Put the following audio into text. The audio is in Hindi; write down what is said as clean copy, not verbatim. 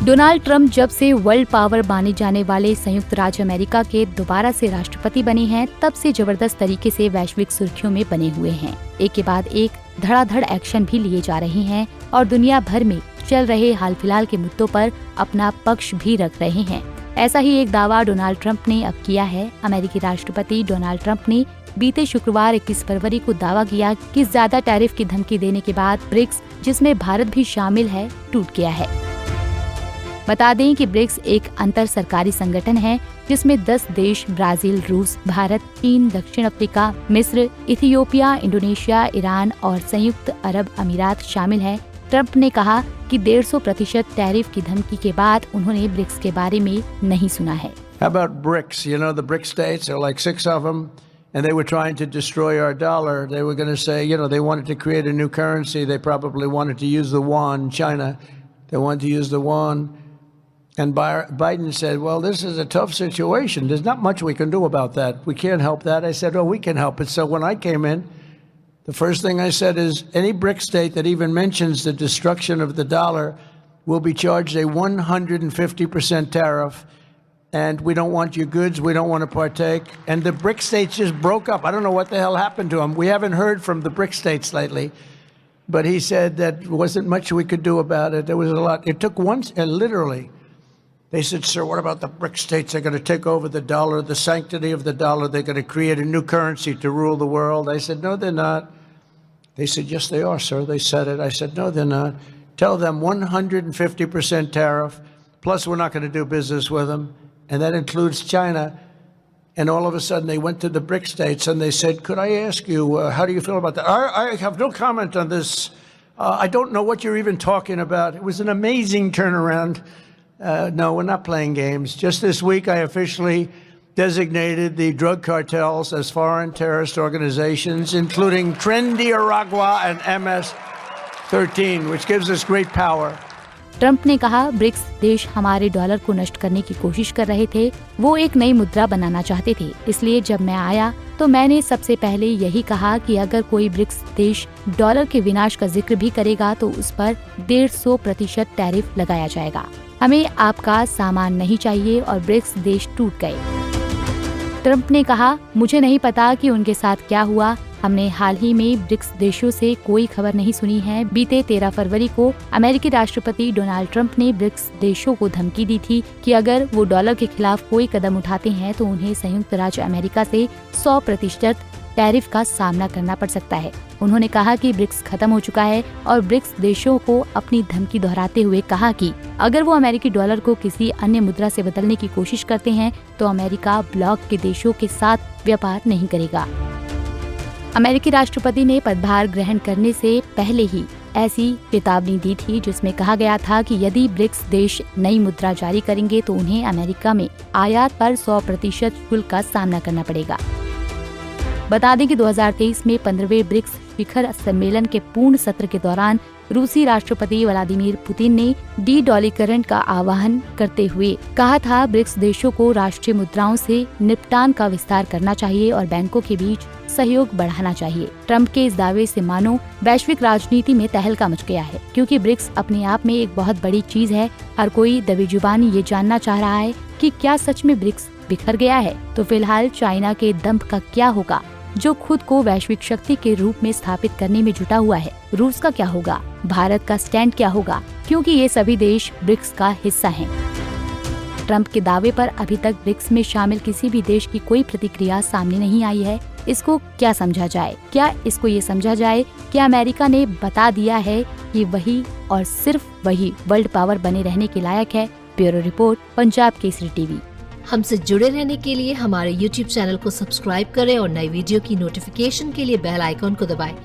डोनाल्ड ट्रंप जब से वर्ल्ड पावर माने जाने वाले संयुक्त राज्य अमेरिका के दोबारा से राष्ट्रपति बने हैं, तब से जबरदस्त तरीके से वैश्विक सुर्खियों में बने हुए हैं। एक के बाद एक धड़ाधड़ एक्शन भी लिए जा रहे हैं और दुनिया भर में चल रहे हाल फिलहाल के मुद्दों पर अपना पक्ष भी रख रहे हैं। ऐसा ही एक दावा डोनाल्ड ट्रंप ने अब किया है। अमेरिकी राष्ट्रपति डोनाल्ड ट्रंप ने बीते शुक्रवार 21 फरवरी को दावा किया कि ज्यादा टैरिफ की धमकी देने के बाद ब्रिक्स, जिसमें भारत भी शामिल है, टूट गया है। बता दें कि ब्रिक्स एक अंतर सरकारी संगठन है जिसमें 10 देश ब्राजील, रूस, भारत, चीन, दक्षिण अफ्रीका, मिस्र, इथियोपिया, इंडोनेशिया, ईरान और संयुक्त अरब अमीरात शामिल है। ट्रंप ने कहा कि 150% टैरिफ की धमकी के बाद उन्होंने ब्रिक्स के बारे में नहीं सुना है। How about BRICS? You know, the BRICS states, there are like 6 of them, and they were trying to destroy our dollar. They were going to say, you know, they wanted to create a new currency. They probably wanted to use the yuan. China, they wanted to use the yuan. And Biden said, well, this is a tough situation. There's not much we can do about that. We can't help that. I said, oh, we can help it. So when I came in, the first thing I said is any BRIC state that even mentions the destruction of the dollar will be charged a 150% tariff. And we don't want your goods. We don't want to partake. And the BRIC states just broke up. I don't know what the hell happened to them. We haven't heard from the BRIC states lately. But he said that wasn't much we could do about it. There was a lot. It took once, and literally, they said, sir, what about the BRIC states? They're going to take over the dollar, the sanctity of the dollar. They're going to create a new currency to rule the world. I said, no, they're not. They said, yes, they are, sir. They said it. I said, no, they're not. Tell them 150% tariff, plus we're not going to do business with them. And that includes China. And all of a sudden, they went to the BRIC states and they said, could I ask you, how do you feel about that? I have no comment on this. I don't know what you're even talking about. It was an amazing turnaround. No, we're not playing games. Just this week, I officially designated the drug cartels as foreign terrorist organizations, including Trendy Aragua and MS-13, which gives us great power. Trump ने कहा, ब्रिक्स देश हमारे डॉलर को नष्ट करने की कोशिश कर रहे थे। वो एक नई मुद्रा बनाना चाहते थे। इसलिए जब मैं आया तो मैंने सबसे पहले यही कहा कि अगर कोई ब्रिक्स देश डॉलर के विनाश का जिक्र भी करेगा तो उस पर 150% टैरिफ लगाया जाएगा। हमें आपका सामान नहीं चाहिए और ब्रिक्स देश टूट गए। ट्रंप ने कहा, मुझे नहीं पता कि उनके साथ क्या हुआ। हमने हाल ही में ब्रिक्स देशों से कोई खबर नहीं सुनी है। बीते 13 फरवरी को अमेरिकी राष्ट्रपति डोनाल्ड ट्रंप ने ब्रिक्स देशों को धमकी दी थी कि अगर वो डॉलर के खिलाफ कोई कदम उठाते हैं तो उन्हें संयुक्त राज्य अमेरिका से 100% टैरिफ का सामना करना पड़ सकता है। उन्होंने कहा कि ब्रिक्स खत्म हो चुका है और ब्रिक्स देशों को अपनी धमकी दोहराते हुए कहा कि अगर वो अमेरिकी डॉलर को किसी अन्य मुद्रा से बदलने की कोशिश करते हैं तो अमेरिका ब्लॉक के देशों के साथ व्यापार नहीं करेगा। अमेरिकी राष्ट्रपति ने पदभार ग्रहण करने से पहले ही ऐसी चेतावनी दी थी जिसमें कहा गया था कि यदि ब्रिक्स देश नई मुद्रा जारी करेंगे तो उन्हें अमेरिका में आयात पर 100% शुल्क का सामना करना पड़ेगा। बता दें कि 2023 में 15वें ब्रिक्स शिखर सम्मेलन के पूर्ण सत्र के दौरान रूसी राष्ट्रपति व्लादिमीर पुतिन ने डी-डॉलरीकरण का आह्वान करते हुए कहा था, ब्रिक्स देशों को राष्ट्रीय मुद्राओं से निपटान का विस्तार करना चाहिए और बैंकों के बीच सहयोग बढ़ाना चाहिए। ट्रंप के इस दावे से मानो वैश्विक राजनीति में तहलका मच गया है, क्योंकि ब्रिक्स अपने आप में एक बहुत बड़ी चीज है। हर कोई दबी जुबानी ये जानना चाह रहा है कि क्या सच में ब्रिक्स बिखर गया है। तो फिलहाल चाइना के दंभ का क्या होगा, जो खुद को वैश्विक शक्ति के रूप में स्थापित करने में जुटा हुआ है। रूस का क्या होगा, भारत का स्टैंड क्या होगा, क्योंकि ये सभी देश ब्रिक्स का हिस्सा हैं। ट्रंप के दावे पर अभी तक ब्रिक्स में शामिल किसी भी देश की कोई प्रतिक्रिया सामने नहीं आई है। इसको क्या समझा जाए? क्या इसको ये समझा जाए कि अमेरिका ने बता दिया है कि वही और सिर्फ वही वर्ल्ड पावर बने रहने के लायक है? Bureau report, Punjab Kesari TV. हमसे जुड़े रहने के लिए हमारे YouTube चैनल को सब्सक्राइब करें और नई वीडियो की नोटिफिकेशन के लिए बेल आइकॉन को दबाएं।